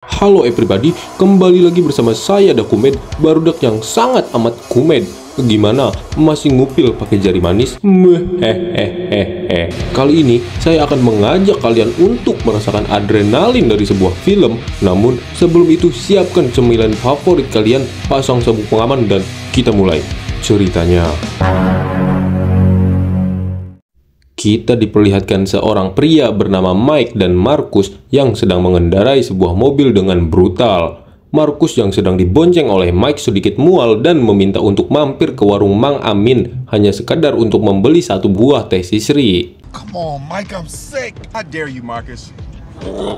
Halo everybody, kembali lagi bersama saya Dakumed, barudak yang sangat amat kumed. Gimana? Masih ngupil pakai jari manis? Hehehehe. Kali ini saya akan mengajak kalian untuk merasakan adrenalin dari sebuah film. Namun sebelum itu siapkan cemilan favorit kalian, pasang sabuk pengaman dan kita mulai ceritanya. Kita diperlihatkan seorang pria bernama Mike dan Marcus yang sedang mengendarai sebuah mobil dengan brutal. Marcus yang sedang dibonceng oleh Mike sedikit mual dan meminta untuk mampir ke warung Mang Amin hanya sekadar untuk membeli satu buah teh sisri. Come on, Mike, I'm sick. How dare you, Marcus?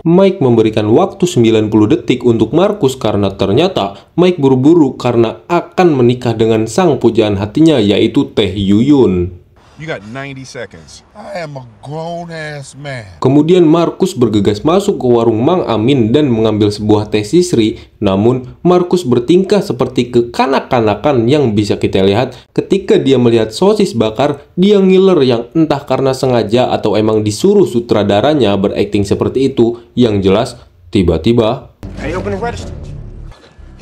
Mike memberikan waktu 90 detik untuk Marcus karena ternyata Mike buru-buru karena akan menikah dengan sang pujaan hatinya yaitu Teh Yuyun. You got 90 seconds. I am a grown-ass man. Kemudian Marcus bergegas masuk ke warung Mang Amin dan mengambil sebuah teh sisri. Namun Marcus bertingkah seperti kekanak-kanakan yang bisa kita lihat ketika dia melihat sosis bakar. Dia ngiler yang entah karena sengaja atau emang disuruh sutradaranya berakting seperti itu. Yang jelas tiba-tiba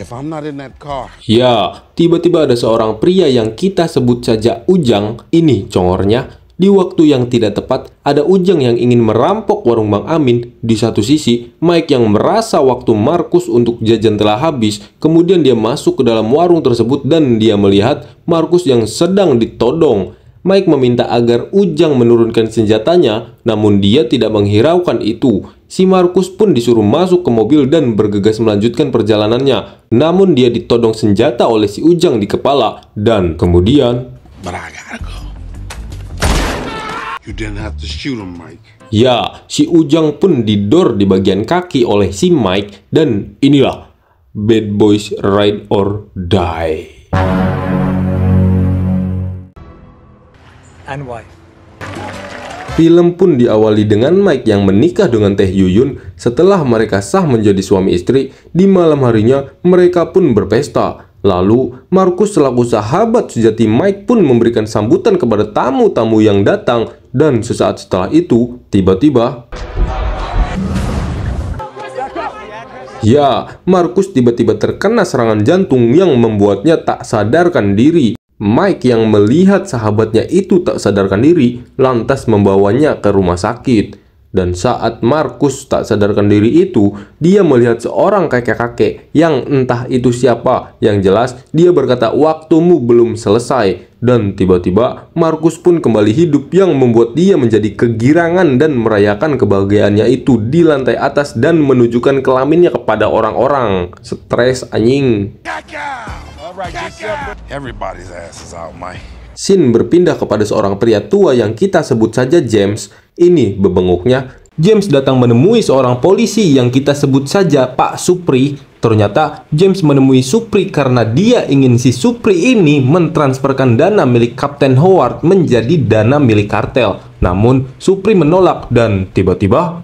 If I'm not in that car. ya, tiba-tiba ada seorang pria yang kita sebut saja Ujang. Ini congornya. Di waktu yang tidak tepat, ada Ujang yang ingin merampok warung Mang Amin. Di satu sisi, Mike yang merasa waktu Marcus untuk jajan telah habis. Kemudian dia masuk ke dalam warung tersebut dan dia melihat Marcus yang sedang ditodong. Mike meminta agar Ujang menurunkan senjatanya, namun dia tidak menghiraukan itu. Si Marcus pun disuruh masuk ke mobil dan bergegas melanjutkan perjalanannya. Namun dia ditodong senjata oleh si Ujang di kepala dan kemudian... But I gotta go. You didn't have to shoot him, Mike. Ya, si Ujang pun didor di bagian kaki oleh si Mike dan inilah Bad Boys Ride or Die. And why? Film pun diawali dengan Mike yang menikah dengan Teh Yuyun. Setelah mereka sah menjadi suami istri, di malam harinya mereka pun berpesta. Lalu Marcus selaku sahabat sejati Mike pun memberikan sambutan kepada tamu-tamu yang datang. Dan sesaat setelah itu, tiba-tiba ya, Marcus tiba-tiba terkena serangan jantung yang membuatnya tak sadarkan diri. Mike yang melihat sahabatnya itu tak sadarkan diri, lantas membawanya ke rumah sakit. Dan saat Marcus tak sadarkan diri itu, dia melihat seorang kakek-kakek yang entah itu siapa. Yang jelas, dia berkata waktumu belum selesai. Dan tiba-tiba, Marcus pun kembali hidup yang membuat dia menjadi kegirangan dan merayakan kebahagiaannya itu di lantai atas dan menunjukkan kelaminnya kepada orang-orang. Stres anjing. Everybody's ass is out, Mike. Scene berpindah kepada seorang pria tua yang kita sebut saja James. Ini bebenguknya. James datang menemui seorang polisi yang kita sebut saja Pak Supri. Ternyata James menemui Supri karena dia ingin si Supri ini mentransferkan dana milik Kapten Howard menjadi dana milik kartel. Namun Supri menolak dan tiba-tiba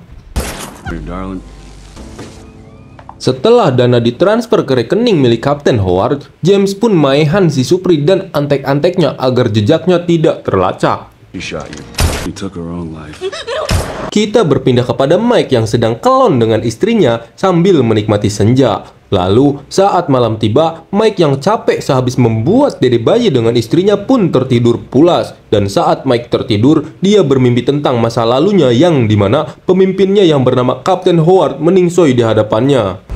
setelah dana ditransfer ke rekening milik Kapten Howard, James pun maehan si Supri dan antek-anteknya agar jejaknya tidak terlacak. Kita berpindah kepada Mike yang sedang kelon dengan istrinya sambil menikmati senja. Lalu saat malam tiba, Mike yang capek sehabis membuat dede bayi dengan istrinya pun tertidur pulas. Dan saat Mike tertidur, dia bermimpi tentang masa lalunya yang dimana pemimpinnya yang bernama Kapten Howard meningsoi di hadapannya.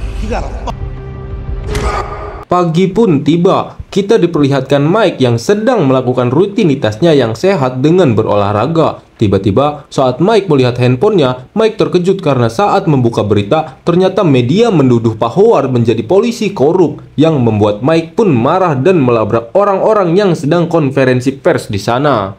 Pagi pun tiba, kita diperlihatkan Mike yang sedang melakukan rutinitasnya yang sehat dengan berolahraga. Tiba-tiba saat Mike melihat handphonenya, Mike terkejut karena saat membuka berita, ternyata media menuduh Pak Howard menjadi polisi korup, yang membuat Mike pun marah dan melabrak orang-orang yang sedang konferensi pers di sana.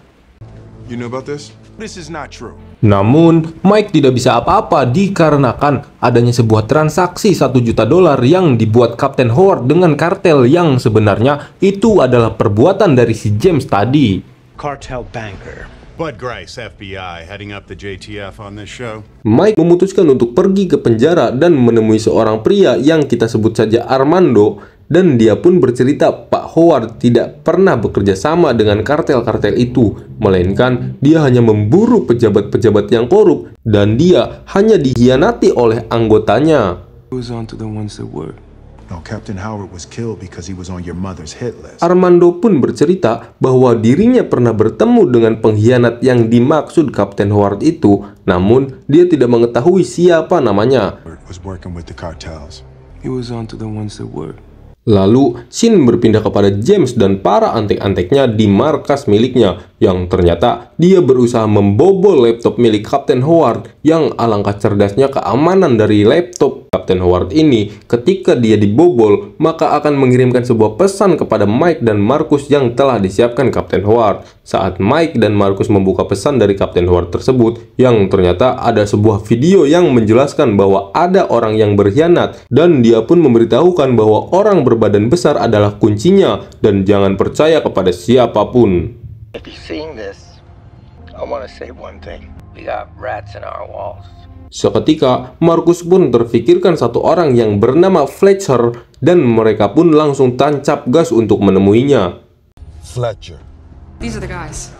You know about this? This is not true. Namun, Mike tidak bisa apa-apa dikarenakan adanya sebuah transaksi $1 juta yang dibuat Kapten Howard dengan kartel yang sebenarnya itu adalah perbuatan dari si James tadi. Cartel banker. Bud Grice, FBI, heading up the JTF on this show. Mike memutuskan untuk pergi ke penjara dan menemui seorang pria yang kita sebut saja Armando. Dan dia pun bercerita Pak Howard tidak pernah bekerja sama dengan kartel-kartel itu, melainkan dia hanya memburu pejabat-pejabat yang korup dan dia hanya dikhianati oleh anggotanya. No, Captain Howard was killed because he was on your mother's hit list. Armando pun bercerita bahwa dirinya pernah bertemu dengan pengkhianat yang dimaksud Kapten Howard itu, namun dia tidak mengetahui siapa namanya. Was working with the cartels. Lalu, scene berpindah kepada James dan para antek-anteknya di markas miliknya, yang ternyata dia berusaha membobol laptop milik Kapten Howard, yang alangkah cerdasnya keamanan dari laptop Kapten Howard ini. Ketika dia dibobol, maka akan mengirimkan sebuah pesan kepada Mike dan Marcus yang telah disiapkan Kapten Howard. Saat Mike dan Marcus membuka pesan dari Kapten Howard tersebut, yang ternyata ada sebuah video yang menjelaskan bahwa ada orang yang berkhianat, dan dia pun memberitahukan bahwa orang berbadan besar adalah kuncinya, dan jangan percaya kepada siapapun. If you're seeing this, I want to say one thing. We got rats in our walls. Seketika, Marcus pun terfikirkan satu orang yang bernama Fletcher, dan mereka pun langsung tancap gas untuk menemuinya. Fletcher. These are the guys.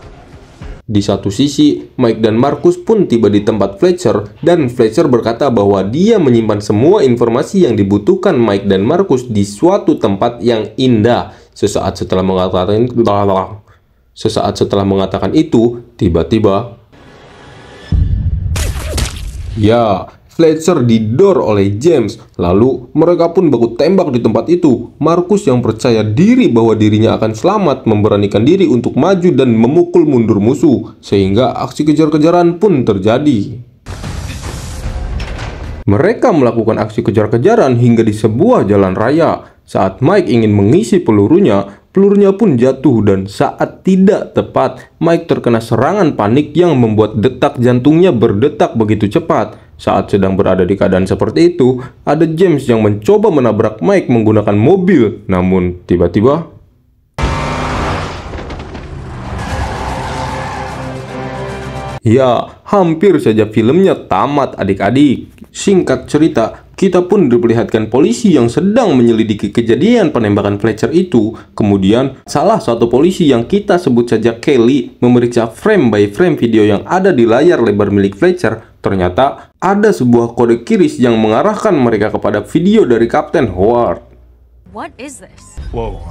Di satu sisi, Mike dan Marcus pun tiba di tempat Fletcher, dan Fletcher berkata bahwa dia menyimpan semua informasi yang dibutuhkan Mike dan Marcus di suatu tempat yang indah. Sesaat setelah mengatakan itu, tiba-tiba, ya, Fletcher didor oleh James. Lalu mereka pun baku tembak di tempat itu. Marcus yang percaya diri bahwa dirinya akan selamat memberanikan diri untuk maju dan memukul mundur musuh, sehingga aksi kejar-kejaran pun terjadi. Mereka melakukan aksi kejar-kejaran hingga di sebuah jalan raya. Saat Mike ingin mengisi pelurunya pun jatuh, dan saat tidak tepat, Mike terkena serangan panik yang membuat detak jantungnya berdetak begitu cepat. Saat sedang berada di keadaan seperti itu, ada James yang mencoba menabrak Mike menggunakan mobil. Namun, tiba-tiba, ya, hampir saja filmnya tamat, adik-adik. Singkat cerita, kita pun diperlihatkan polisi yang sedang menyelidiki kejadian penembakan Fletcher itu. Kemudian, salah satu polisi yang kita sebut saja Kelly memeriksa frame by frame video yang ada di layar lebar milik Fletcher. Ternyata ada sebuah kode QRIS yang mengarahkan mereka kepada video dari Kapten Howard. What is this? Whoa.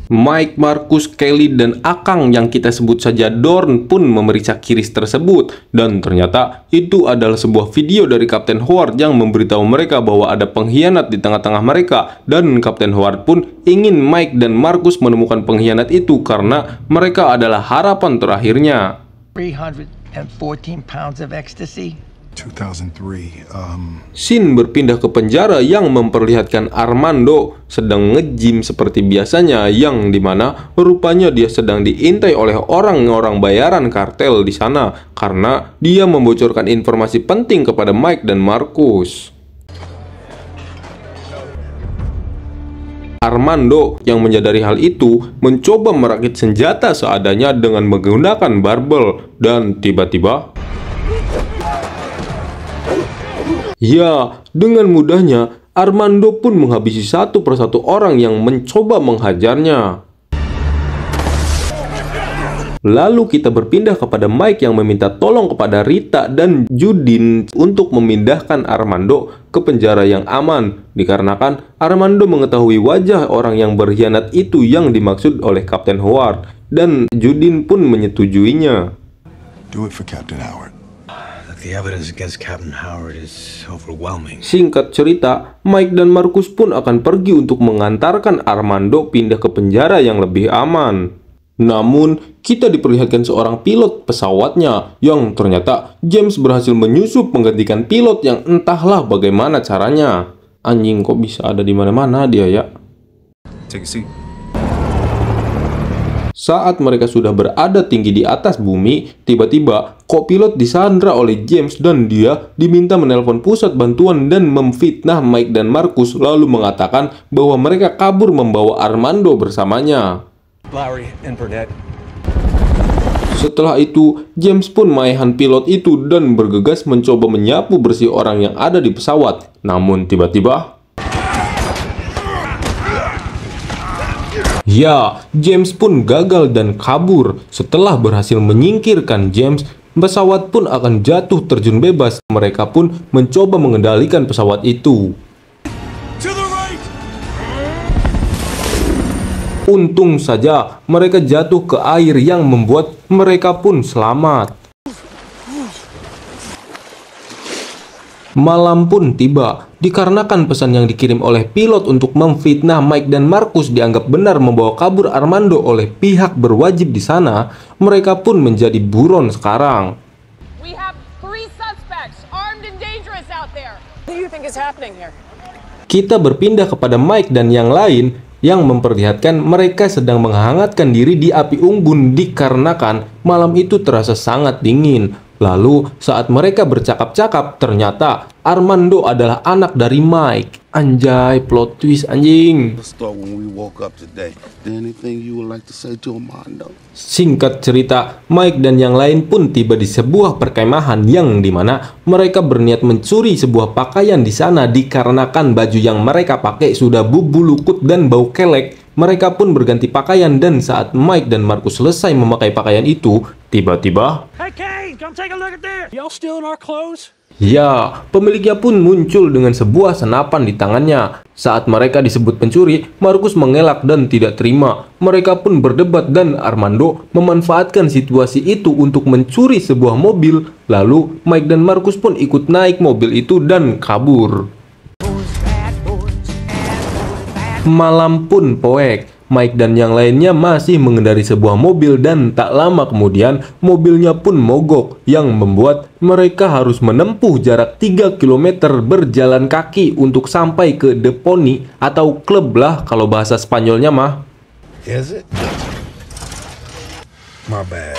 Mike, Marcus, Kelly, dan Akang yang kita sebut saja Dorn pun memeriksa QRIS tersebut, dan ternyata itu adalah sebuah video dari Kapten Howard yang memberitahu mereka bahwa ada pengkhianat di tengah-tengah mereka, dan Kapten Howard pun ingin Mike dan Marcus menemukan pengkhianat itu karena mereka adalah harapan terakhirnya. 314 pounds of ecstasy. 2003. Scene berpindah ke penjara yang memperlihatkan Armando sedang nge-gym seperti biasanya, yang dimana rupanya dia sedang diintai oleh orang-orang bayaran kartel di sana karena dia membocorkan informasi penting kepada Mike dan Marcus. Armando yang menyadari hal itu mencoba merakit senjata seadanya dengan menggunakan barbel, dan tiba-tiba, ya, dengan mudahnya Armando pun menghabisi satu persatu orang yang mencoba menghajarnya. Lalu kita berpindah kepada Mike yang meminta tolong kepada Rita dan Judin untuk memindahkan Armando ke penjara yang aman, dikarenakan Armando mengetahui wajah orang yang berkhianat itu yang dimaksud oleh Kapten Howard, dan Judin pun menyetujuinya. Do it for Captain Howard. The evidence against Captain Howard is overwhelming. Singkat cerita, Mike dan Marcus pun akan pergi untuk mengantarkan Armando pindah ke penjara yang lebih aman. Namun, kita diperlihatkan seorang pilot pesawatnya yang ternyata James berhasil menyusup menggantikan pilot yang entahlah bagaimana caranya. Anjing, kok bisa ada di mana-mana dia ya? Take a seat. Saat mereka sudah berada tinggi di atas bumi, tiba-tiba kopilot disandra oleh James dan dia diminta menelpon pusat bantuan dan memfitnah Mike dan Marcus, lalu mengatakan bahwa mereka kabur membawa Armando bersamanya. Lowry and Burnett. Setelah itu, James pun maehan pilot itu dan bergegas mencoba menyapu bersih orang yang ada di pesawat. Namun tiba-tiba, ya, James pun gagal dan kabur. Setelah berhasil menyingkirkan James, pesawat pun akan jatuh terjun bebas. Mereka pun mencoba mengendalikan pesawat itu. Untung saja mereka jatuh ke air yang membuat mereka pun selamat. Malam pun tiba. Dikarenakan pesan yang dikirim oleh pilot untuk memfitnah Mike dan Marcus dianggap benar membawa kabur Armando oleh pihak berwajib di sana, mereka pun menjadi buron sekarang. We have 3 suspects armed and dangerous out there. What do you think is happening here? Kita berpindah kepada Mike dan yang lain yang memperlihatkan mereka sedang menghangatkan diri di api unggun dikarenakan malam itu terasa sangat dingin. Lalu saat mereka bercakap-cakap, ternyata Armando adalah anak dari Mike. Anjay, plot twist anjing. Let's start when we woke up today. Anything you would like to say to Armando? Singkat cerita, Mike dan yang lain pun tiba di sebuah perkemahan yang dimana mereka berniat mencuri sebuah pakaian di sana dikarenakan baju yang mereka pakai sudah bubulukut dan bau kelek. Mereka pun berganti pakaian dan saat Mike dan Marcus selesai memakai pakaian itu, tiba-tiba ya, pemiliknya pun muncul dengan sebuah senapan di tangannya. Saat mereka disebut pencuri, Marcus mengelak dan tidak terima. Mereka pun berdebat dan Armando memanfaatkan situasi itu untuk mencuri sebuah mobil. Lalu Mike dan Marcus pun ikut naik mobil itu dan kabur. Malam pun poek. Mike dan yang lainnya masih mengendari sebuah mobil dan tak lama kemudian mobilnya pun mogok yang membuat mereka harus menempuh jarak 3 km berjalan kaki untuk sampai ke Deponi atau klub lah kalau bahasa Spanyolnya mah. Is it? My bad.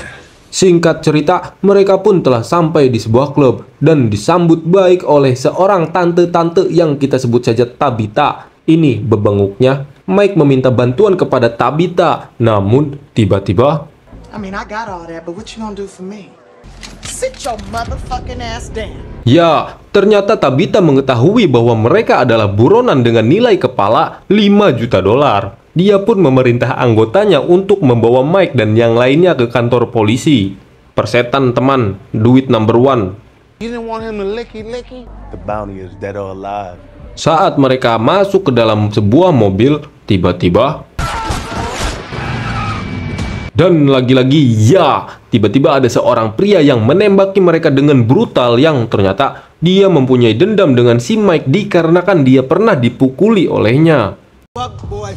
Singkat cerita, mereka pun telah sampai di sebuah klub dan disambut baik oleh seorang tante-tante yang kita sebut saja Tabitha. Ini bebenguknya. Mike meminta bantuan kepada Tabitha, namun tiba-tiba ya, ternyata Tabitha mengetahui bahwa mereka adalah buronan dengan nilai kepala 5 juta dolar. Dia pun memerintah anggotanya untuk membawa Mike dan yang lainnya ke kantor polisi. Persetan teman, duit number one. You didn't want him to licky? The bounty is dead or alive. Saat mereka masuk ke dalam sebuah mobil, tiba-tiba dan lagi-lagi ya, tiba-tiba ada seorang pria yang menembaki mereka dengan brutal yang ternyata dia mempunyai dendam dengan si Mike dikarenakan dia pernah dipukuli olehnya. Fuck boy.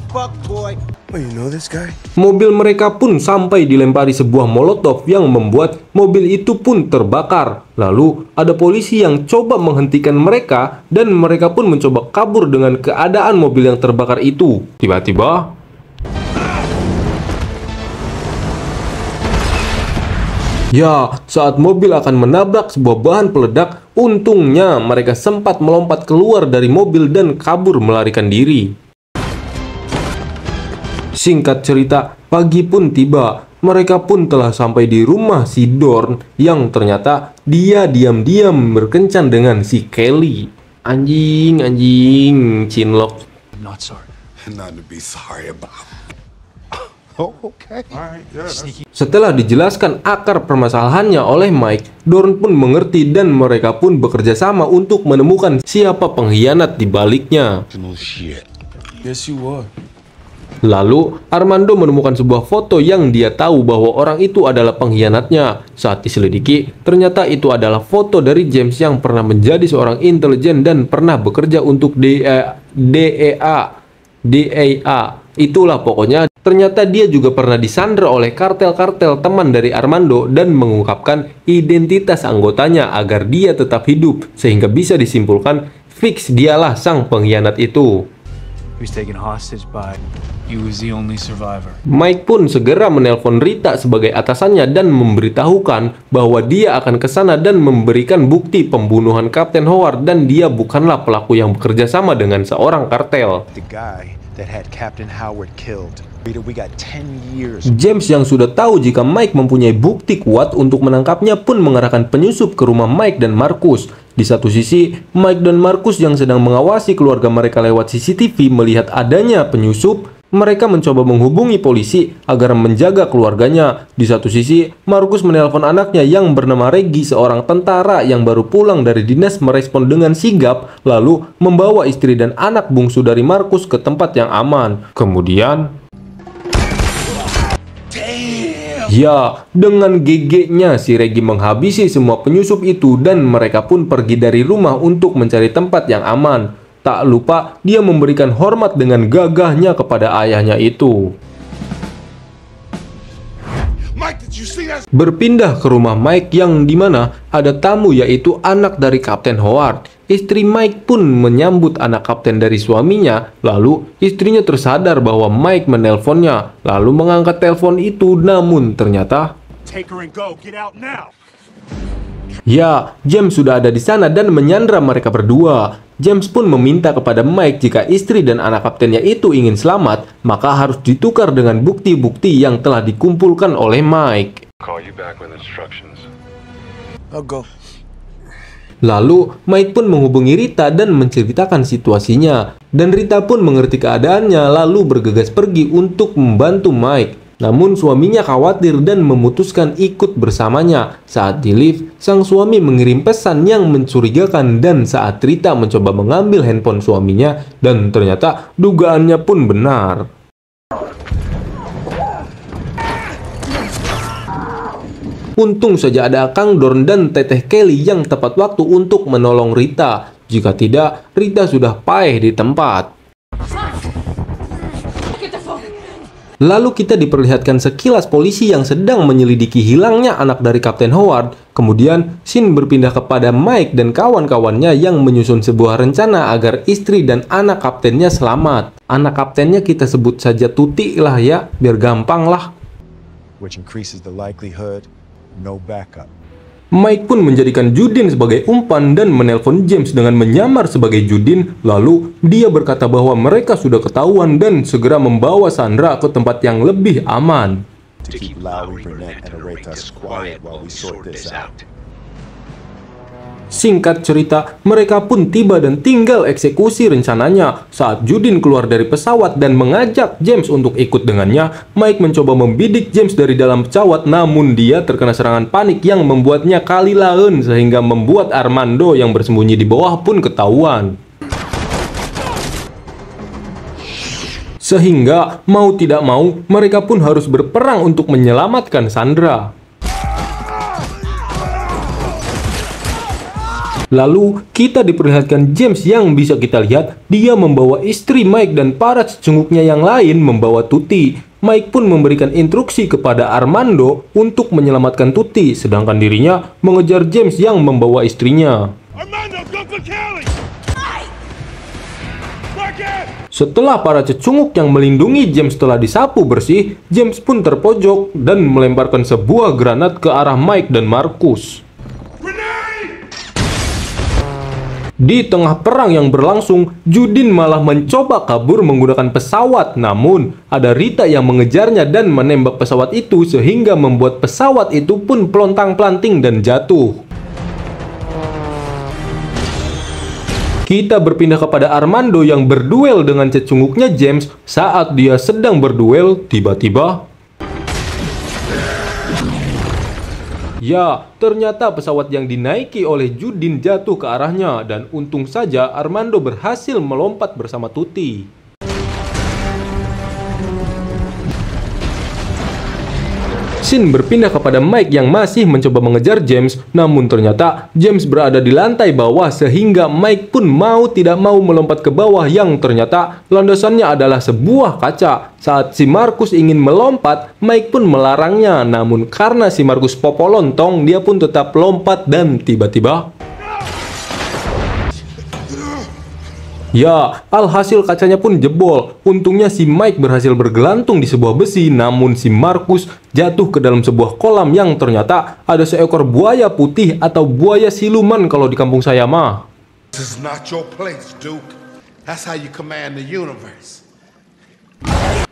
Oh, you know this guy? Mobil mereka pun sampai dilempari sebuah molotov yang membuat mobil itu pun terbakar. Lalu ada polisi yang coba menghentikan mereka dan mereka pun mencoba kabur dengan keadaan mobil yang terbakar itu. Tiba-tiba ya, saat mobil akan menabrak sebuah bahan peledak, untungnya mereka sempat melompat keluar dari mobil dan kabur melarikan diri. Singkat cerita, pagi pun tiba. Mereka pun telah sampai di rumah si Dorn yang ternyata dia diam-diam berkencan dengan si Kelly. Anjing, cinlok. Not sorry. Nothing to be sorry about. Oh, okay. Setelah dijelaskan akar permasalahannya oleh Mike, Dorn pun mengerti dan mereka pun bekerja sama untuk menemukan siapa pengkhianat di baliknya. No shit. Yes, you were. Lalu, Armando menemukan sebuah foto yang dia tahu bahwa orang itu adalah pengkhianatnya. Saat diselidiki, ternyata itu adalah foto dari James yang pernah menjadi seorang intelijen dan pernah bekerja untuk DEA. Itulah pokoknya. Ternyata dia juga pernah disandra oleh kartel-kartel teman dari Armando dan mengungkapkan identitas anggotanya agar dia tetap hidup, sehingga bisa disimpulkan fix dialah sang pengkhianat itu. He was taken hostage by. He was the only survivor. Mike pun segera menelpon Rita sebagai atasannya dan memberitahukan bahwa dia akan ke sana dan memberikan bukti pembunuhan Kapten Howard dan dia bukanlah pelaku yang bekerja sama dengan seorang kartel. The guy that had Captain Howard killed. We got 10 years. James yang sudah tahu jika Mike mempunyai bukti kuat untuk menangkapnya pun mengarahkan penyusup ke rumah Mike dan Marcus. Di satu sisi, Mike dan Marcus yang sedang mengawasi keluarga mereka lewat CCTV melihat adanya penyusup. Mereka mencoba menghubungi polisi agar menjaga keluarganya. Di satu sisi, Markus menelpon anaknya yang bernama Reggie, seorang tentara yang baru pulang dari dinas, merespon dengan sigap, lalu membawa istri dan anak bungsu dari Markus ke tempat yang aman. Kemudian, ya, dengan GG-nya si Reggie menghabisi semua penyusup itu dan mereka pun pergi dari rumah untuk mencari tempat yang aman. Tak lupa, dia memberikan hormat dengan gagahnya kepada ayahnya itu. Mike, did you see that? Berpindah ke rumah Mike yang dimana ada tamu, yaitu anak dari Kapten Howard. Istri Mike pun menyambut anak kapten dari suaminya. Lalu istrinya tersadar bahwa Mike menelponnya. Lalu mengangkat telepon itu, namun ternyata Take her and go. Get out now. ya, James sudah ada di sana dan menyandra mereka berdua. James pun meminta kepada Mike jika istri dan anak kaptennya itu ingin selamat, maka harus ditukar dengan bukti-bukti yang telah dikumpulkan oleh Mike. Call you back with instructions. I'll go. Lalu, Mike pun menghubungi Rita dan menceritakan situasinya. Dan Rita pun mengerti keadaannya lalu bergegas pergi untuk membantu Mike. Namun suaminya khawatir dan memutuskan ikut bersamanya. Saat di lift, sang suami mengirim pesan yang mencurigakan dan saat Rita mencoba mengambil handphone suaminya dan ternyata dugaannya pun benar. Untung saja ada Kang Dorn dan Teteh Kelly yang tepat waktu untuk menolong Rita. Jika tidak, Rita sudah paeh di tempat. Lalu kita diperlihatkan sekilas polisi yang sedang menyelidiki hilangnya anak dari Kapten Howard. Kemudian, scene berpindah kepada Mike dan kawan-kawannya yang menyusun sebuah rencana agar istri dan anak kaptennya selamat. Anak kaptennya kita sebut saja Tuti lah ya, biar gampang lah. Which increases the likelihood no backup. Mike pun menjadikan Judin sebagai umpan dan menelpon James dengan menyamar sebagai Judin. Lalu dia berkata bahwa mereka sudah ketahuan dan segera membawa Sandra ke tempat yang lebih aman. To keep Lowry, Burnett, and Aretas quiet while we sort this out. Singkat cerita, mereka pun tiba dan tinggal eksekusi rencananya. Saat Judin keluar dari pesawat dan mengajak James untuk ikut dengannya, Mike mencoba membidik James dari dalam pesawat, namun dia terkena serangan panik yang membuatnya kalilaun sehingga membuat Armando yang bersembunyi di bawah pun ketahuan. Sehingga mau tidak mau, mereka pun harus berperang untuk menyelamatkan Sandra. Lalu, kita diperlihatkan James yang bisa kita lihat, dia membawa istri Mike dan para cecunguknya yang lain membawa Tuti. Mike pun memberikan instruksi kepada Armando untuk menyelamatkan Tuti, sedangkan dirinya mengejar James yang membawa istrinya. Armando, go for Kelly! Setelah para cecunguk yang melindungi James telah disapu bersih, James pun terpojok dan melemparkan sebuah granat ke arah Mike dan Markus. Di tengah perang yang berlangsung, Judin malah mencoba kabur menggunakan pesawat. Namun, ada Rita yang mengejarnya dan menembak pesawat itu sehingga membuat pesawat itu pun pelontang-pelanting dan jatuh. Kita berpindah kepada Armando yang berduel dengan cecunguknya James. Saat dia sedang berduel, tiba-tiba ya, ternyata pesawat yang dinaiki oleh Judin jatuh ke arahnya dan untung saja Armando berhasil melompat bersama Tuti. Scene berpindah kepada Mike yang masih mencoba mengejar James, namun ternyata James berada di lantai bawah sehingga Mike pun mau tidak mau melompat ke bawah yang ternyata landasannya adalah sebuah kaca. Saat si Markus ingin melompat, Mike pun melarangnya, namun karena si Markus popolontong, dia pun tetap lompat dan tiba-tiba ya, alhasil kacanya pun jebol. Untungnya si Mike berhasil bergelantung di sebuah besi, namun si Markus jatuh ke dalam sebuah kolam yang ternyata ada seekor buaya putih atau buaya siluman kalau di kampung saya mah. This is not your place, Duke. That's how you command the universe.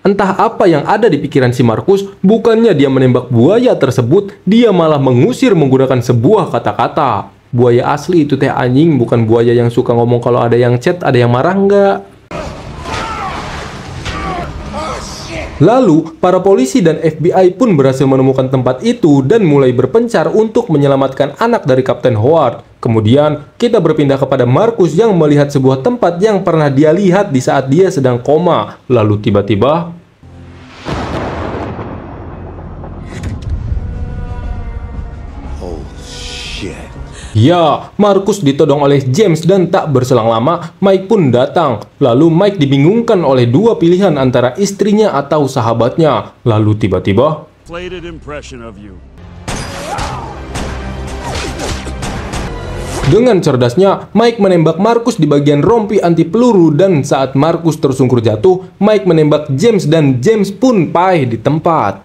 Entah apa yang ada di pikiran si Markus, bukannya dia menembak buaya tersebut, dia malah mengusir menggunakan sebuah kata-kata. Buaya asli itu teh anjing, bukan buaya yang suka ngomong kalau ada yang chat, ada yang marah nggak. Lalu, para polisi dan FBI pun berhasil menemukan tempat itu dan mulai berpencar untuk menyelamatkan anak dari Kapten Howard. Kemudian, kita berpindah kepada Marcus yang melihat sebuah tempat yang pernah dia lihat di saat dia sedang koma. Lalu tiba-tiba... Oh, shit. Ya, Marcus ditodong oleh James dan tak berselang lama, Mike pun datang. Lalu Mike dibingungkan oleh dua pilihan antara istrinya atau sahabatnya. Lalu tiba-tiba... Inflated impression of you. Dengan cerdasnya, Mike menembak Marcus di bagian rompi anti peluru dan saat Marcus tersungkur jatuh, Mike menembak James dan James pun paih di tempat.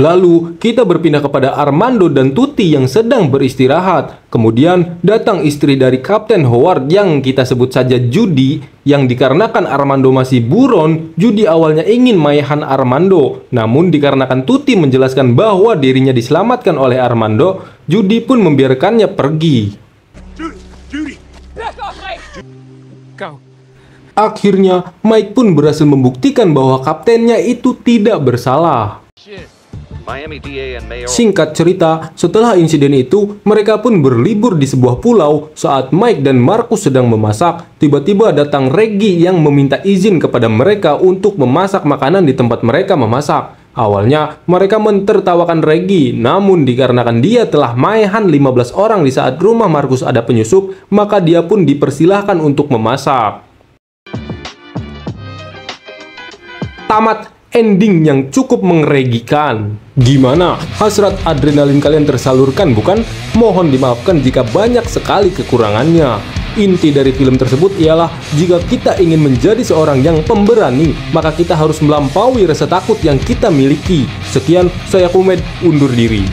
Lalu, kita berpindah kepada Armando dan Tuti yang sedang beristirahat. Kemudian, datang istri dari Kapten Howard yang kita sebut saja Judy, yang dikarenakan Armando masih buron, Judy awalnya ingin mayahan Armando. Namun, dikarenakan Tuti menjelaskan bahwa dirinya diselamatkan oleh Armando, Judy pun membiarkannya pergi. Judy! Back off, Mike! Go. Akhirnya, Mike pun berhasil membuktikan bahwa kaptennya itu tidak bersalah. Singkat cerita, setelah insiden itu, mereka pun berlibur di sebuah pulau. Saat Mike dan Marcus sedang memasak, tiba-tiba datang Reggie yang meminta izin kepada mereka untuk memasak makanan di tempat mereka memasak. Awalnya, mereka mentertawakan Reggie, namun dikarenakan dia telah mayahan 15 orang di saat rumah Marcus ada penyusup, maka dia pun dipersilahkan untuk memasak. Tamat. Ending yang cukup mengeregikan. Gimana? Hasrat adrenalin kalian tersalurkan, bukan? Mohon dimaafkan jika banyak sekali kekurangannya. Inti dari film tersebut ialah jika kita ingin menjadi seorang yang pemberani, maka kita harus melampaui rasa takut yang kita miliki. Sekian, saya Kumed, undur diri.